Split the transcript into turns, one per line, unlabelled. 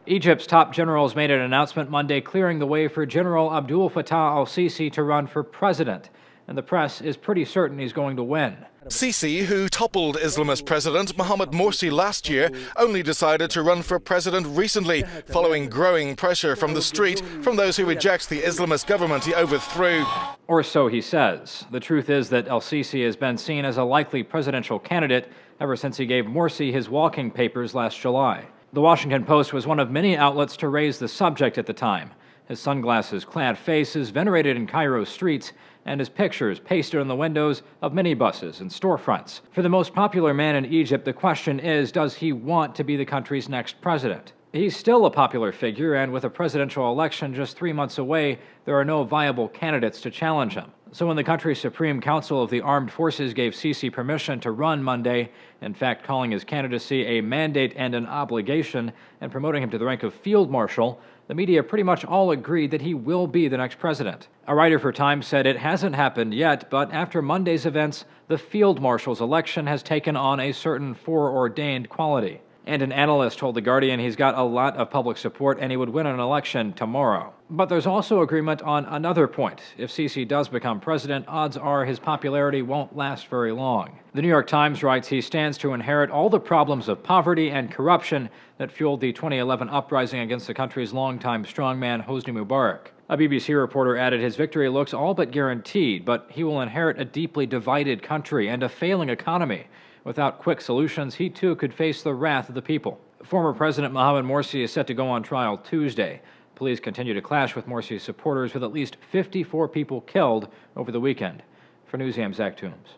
Egypt's top generals made an announcement Monday clearing the way for General Abdul Fatah al-Sisi to run for president, and the press is pretty certain he's going to win.
Sisi, who toppled Islamist President Mohamed Morsi last year, only decided to run for president recently, following growing pressure from the street from those who reject the Islamist government he overthrew.
Or so he says. The truth is that al-Sisi has been seen as a likely presidential candidate ever since he gave Morsi his walking papers last July. The Washington Post was one of many outlets to raise the subject at the time. His sunglasses-clad face is venerated in Cairo's streets, and his pictures pasted on the windows of minibuses and storefronts. For the most popular man in Egypt, the question is, does he want to be the country's next president? He's still a popular figure, and with a presidential election just 3 months away, there are no viable candidates to challenge him. So when the country's Supreme Council of the Armed Forces gave Sisi permission to run Monday, in fact calling his candidacy a mandate and an obligation, and promoting him to the rank of field marshal, the media pretty much all agreed that he will be the next president. A writer for Time said it hasn't happened yet, but after Monday's events, the field marshal's election has taken on a certain foreordained quality. And an analyst told The Guardian he's got a lot of public support and he would win an election tomorrow. But there's also agreement on another point. If Sisi does become president, odds are his popularity won't last very long. The New York Times writes he stands to inherit all the problems of poverty and corruption that fueled the 2011 uprising against the country's longtime strongman Hosni Mubarak. A BBC reporter added his victory looks all but guaranteed, but he will inherit a deeply divided country and a failing economy. Without quick solutions, he too could face the wrath of the people. Former President Mohamed Morsi is set to go on trial Tuesday. Police continue to clash with Morsi's supporters, with at least 54 people killed over the weekend. For Newsiam's Zach Toombs.